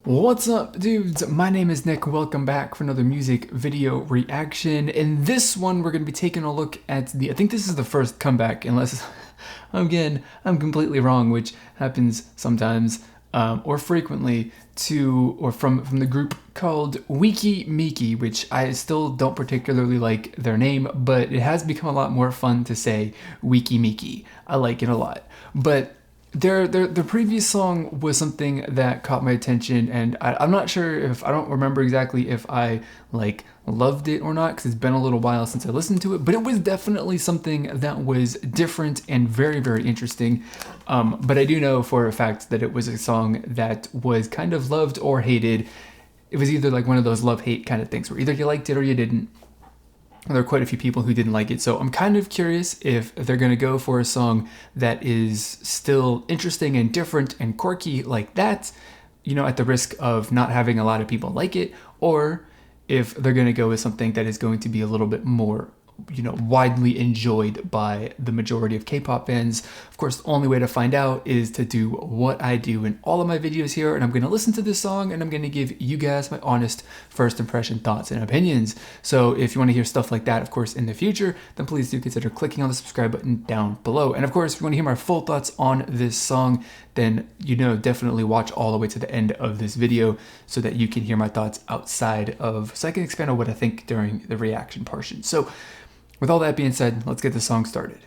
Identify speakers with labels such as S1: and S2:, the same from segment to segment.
S1: What's up, dudes? My name is Nick. Welcome back for another music video reaction. In this one, we're going to be taking a look at I think this is the first comeback, unless, again, I'm completely wrong, which happens sometimes, or frequently, from the group called Weki Meki, which I still don't particularly like their name, but it has become a lot more fun to say Weki Meki. I like it a lot. But their previous song was something that caught my attention, and I'm not sure I don't remember exactly if I loved it or not, because it's been a little while since I listened to it, but it was definitely something that was different and very, very interesting. But I do know for a fact that it was a song that was kind of loved or hated. It was either like one of those love-hate kind of things where either you liked it or you didn't. There are quite a few people who didn't like it, so I'm kind of curious if they're going to go for a song that is still interesting and different and quirky like that, at the risk of not having a lot of people like it, or if they're going to go with something that is going to be a little bit more widely enjoyed by the majority of K-pop fans. Of course, the only way to find out is to do what I do in all of my videos here, and I'm going to listen to this song and I'm going to give you guys my honest first impression thoughts and opinions. So if you want to hear stuff like that, of course, in the future, then please do consider clicking on the subscribe button down below. And of course, if you want to hear my full thoughts on this song, then definitely watch all the way to the end of this video so that you can hear my thoughts outside of, so I can expand on what I think during the reaction portion. So with all that being said, let's get the song started.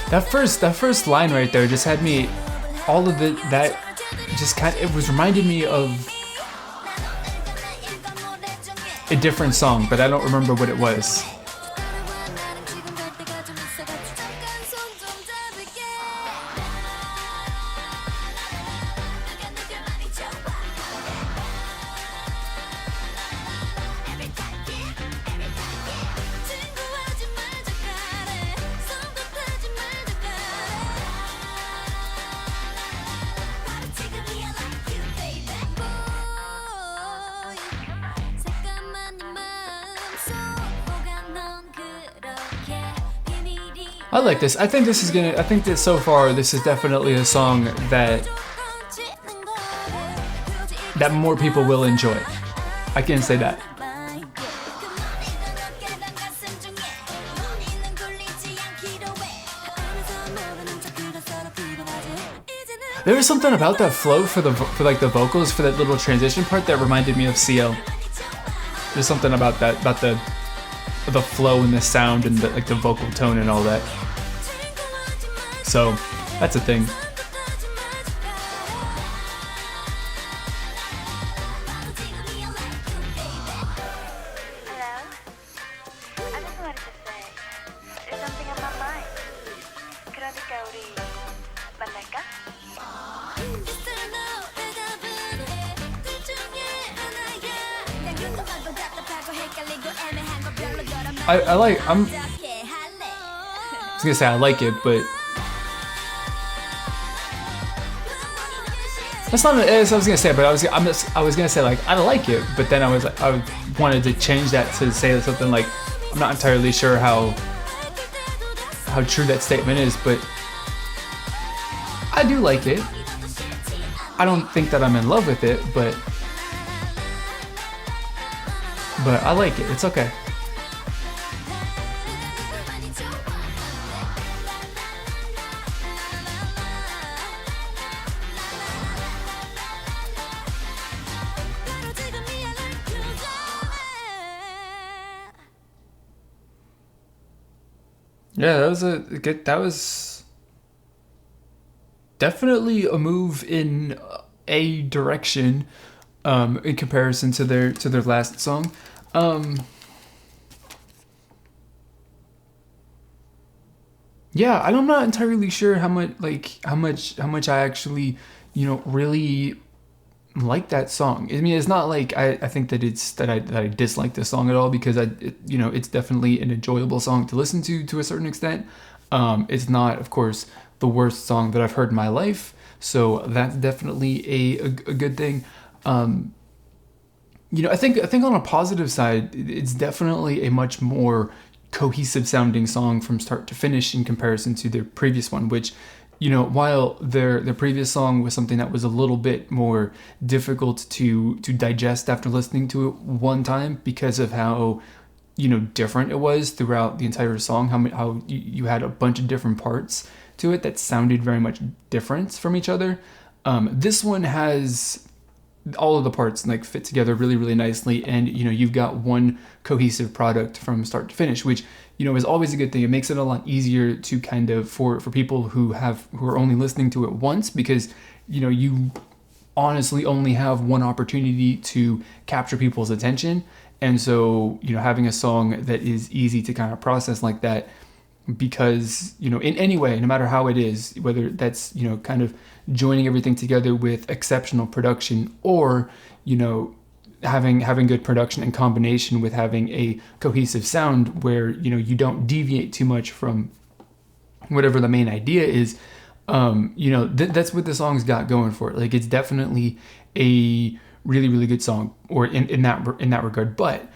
S1: That first line right there just had me, all of it, that just it was reminding me of a different song, but I don't remember what it was. I like this. I think that so far this is definitely a song that more people will enjoy. I can say that. There was something about that flow for the vocals for that little transition part that reminded me of CL. There's something about that, about the flow and the sound and the vocal tone and all that. So that's a thing. I was gonna say I like it, but that's not as I was gonna say. But I was gonna say I like it, but then I wanted to change that to say something like I'm not entirely sure how true that statement is, but I do like it. I don't think that I'm in love with it, but I like it. It's okay. Yeah, that was definitely a move in a direction in comparison to their last song. Yeah, I'm not entirely sure how much I actually, really like that song. I mean, it's not like I think that I dislike this song at all, because it's definitely an enjoyable song to listen to a certain extent. It's not, of course, the worst song that I've heard in my life, so that's definitely a good thing. I think on a positive side, it's definitely a much more cohesive sounding song from start to finish in comparison to their previous one, which, while their previous song was something that was a little bit more difficult to digest after listening to it one time, because of how different it was throughout the entire song, how you had a bunch of different parts to it that sounded very much different from each other. This one has all of the parts like fit together really, really nicely, and you've got one cohesive product from start to finish, which is always a good thing. It makes it a lot easier to kind of for people who are only listening to it once, because you honestly only have one opportunity to capture people's attention. And so having a song that is easy to kind of process like that, because in any way, no matter how it is, whether that's kind of joining everything together with exceptional production, or having good production in combination with having a cohesive sound where you don't deviate too much from whatever the main idea is, that's what the song's got going for it. Like, it's definitely a really, really good song, or in that regard. But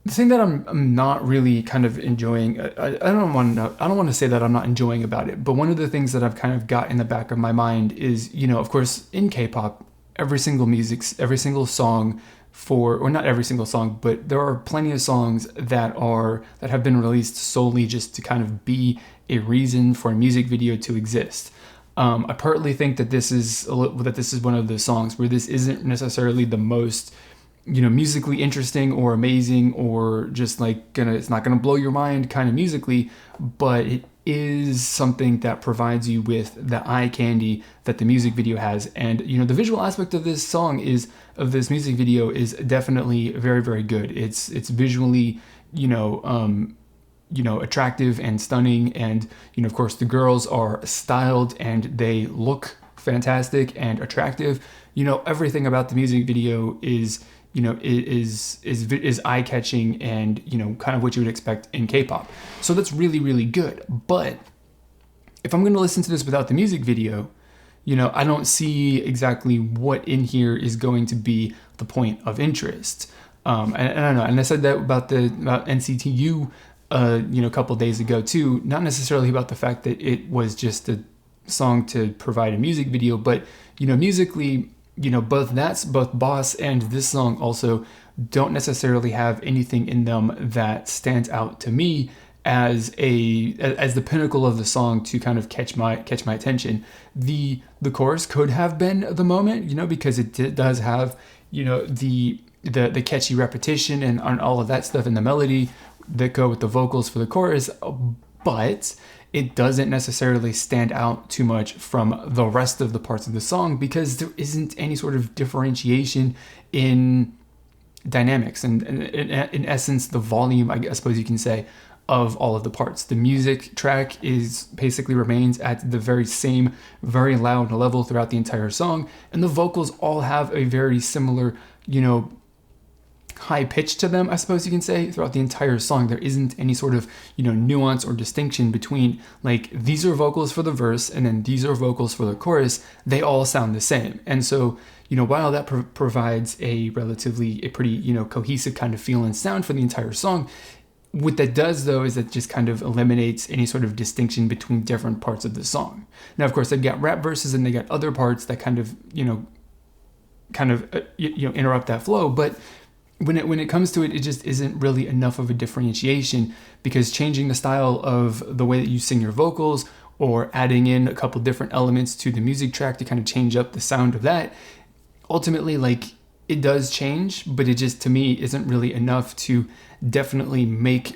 S1: the thing that I'm not really kind of enjoying, I don't want to say that I'm not enjoying about it, but one of the things that I've kind of got in the back of my mind is, of course, in K-pop, every single song or not every single song, but there are plenty of songs that have been released solely just to kind of be a reason for a music video to exist. I partly think that this is one of the songs where this isn't necessarily the most musically interesting or amazing, or just like it's not gonna blow your mind kind of musically, but it is something that provides you with the eye candy that the music video has. And the visual aspect of this music video is definitely very, very good. It's visually attractive and stunning, and of course the girls are styled and they look fantastic and attractive. Everything about the music video is is eye-catching, and kind of what you would expect in K-pop. So that's really, really good. But if I'm going to listen to this without the music video, I don't see exactly what in here is going to be the point of interest. And I don't know. And I said that about NCTU, a couple days ago too. Not necessarily about the fact that it was just a song to provide a music video, but musically, both Boss and this song also don't necessarily have anything in them that stands out to me as the pinnacle of the song to kind of catch my attention. The chorus could have been the moment, because it does have the catchy repetition and all of that stuff in the melody that go with the vocals for the chorus, but it doesn't necessarily stand out too much from the rest of the parts of the song, because there isn't any sort of differentiation in dynamics and in essence the volume, I suppose you can say, of all of the parts. The music track basically remains at the very same, very loud level throughout the entire song, and the vocals all have a very similar, high pitch to them, I suppose you can say, throughout the entire song. There isn't any sort of nuance or distinction between, like, these are vocals for the verse and then these are vocals for the chorus. They all sound the same. And so while that provides a pretty cohesive kind of feel and sound for the entire song, what that does though is that just kind of eliminates any sort of distinction between different parts of the song. Now, of course, they've got rap verses and they got other parts that kind of interrupt that flow, but when it comes to it, it just isn't really enough of a differentiation, because changing the style of the way that you sing your vocals, or adding in a couple different elements to the music track to kind of change up the sound of that, ultimately, like, it does change, but it just, to me, isn't really enough to definitely make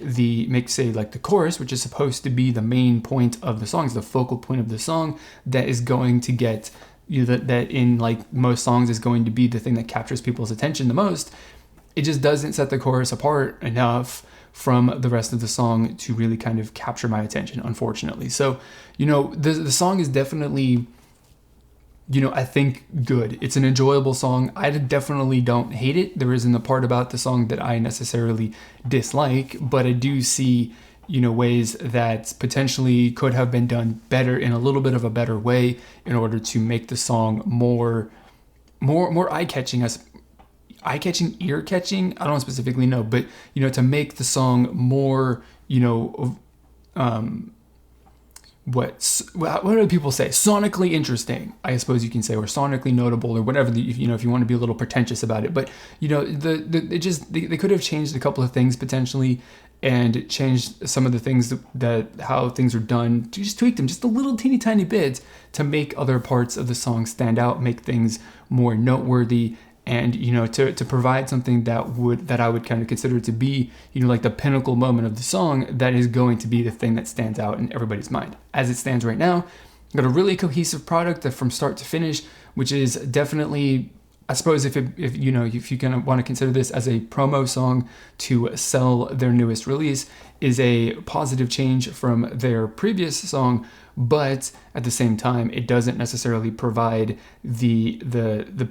S1: say like the chorus, which is supposed to be the main point of the song, is the focal point of the song, that is going to get that in like most songs is going to be the thing that captures people's attention the most. It just doesn't set the chorus apart enough from the rest of the song to really kind of capture my attention, unfortunately. So, the song is definitely, I think good. It's an enjoyable song. I definitely don't hate it. There isn't a part about the song that I necessarily dislike, but I do see, ways that potentially could have been done better in a little bit of a better way in order to make the song more eye-catching, ear-catching. I don't specifically know, but, to make the song more, what do people say? Sonically interesting, I suppose you can say, or sonically notable, or whatever. If you want to be a little pretentious about it, but they could have changed a couple of things potentially, and changed some of the things that how things are done. To just tweak them just a little teeny tiny bit to make other parts of the song stand out, make things more noteworthy, and to provide something that I would kind of consider to be like the pinnacle moment of the song, that is going to be the thing that stands out in everybody's mind. As it stands right now, I've got a really cohesive product that from start to finish, which is definitely, I suppose, if you kind of want to consider this as a promo song to sell their newest release, is a positive change from their previous song. But at the same time, it doesn't necessarily provide the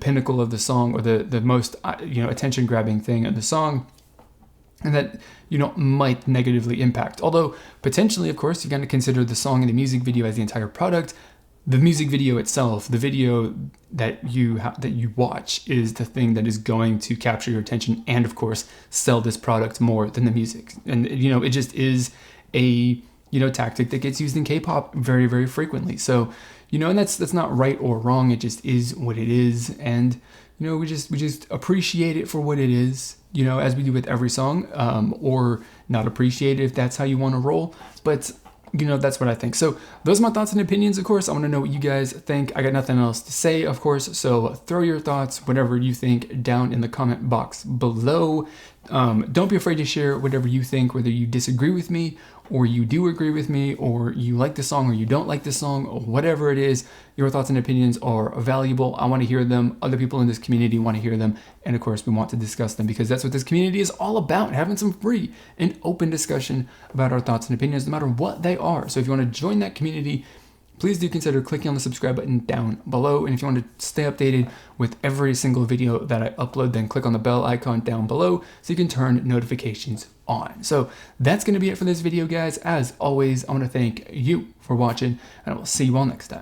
S1: pinnacle of the song, or the most attention grabbing thing of the song, and that might negatively impact. Although potentially, of course, you got to consider the song and the music video as the entire product. The music video itself, the video that you watch, is the thing that is going to capture your attention and, of course, sell this product more than the music. And it just is a tactic that gets used in K-pop very, very frequently. So, and that's not right or wrong. It just is what it is. And, we just appreciate it for what it is, as we do with every song, or not appreciate it if that's how you want to roll. But, that's what I think. So those are my thoughts and opinions, of course. I want to know what you guys think. I got nothing else to say, of course. So throw your thoughts, whatever you think, down in the comment box below. Don't be afraid to share whatever you think, whether you disagree with me or you do agree with me, or you like the song or you don't like the song, or whatever it is. Your thoughts and opinions are valuable. I want to hear them. Other people in this community want to hear them. And of course, we want to discuss them, because that's what this community is all about, having some free and open discussion about our thoughts and opinions, no matter what they are. So if you want to join that community, please do consider clicking on the subscribe button down below. And if you want to stay updated with every single video that I upload, then click on the bell icon down below so you can turn notifications on. So that's going to be it for this video, guys. As always, I want to thank you for watching, and I will see you all next time.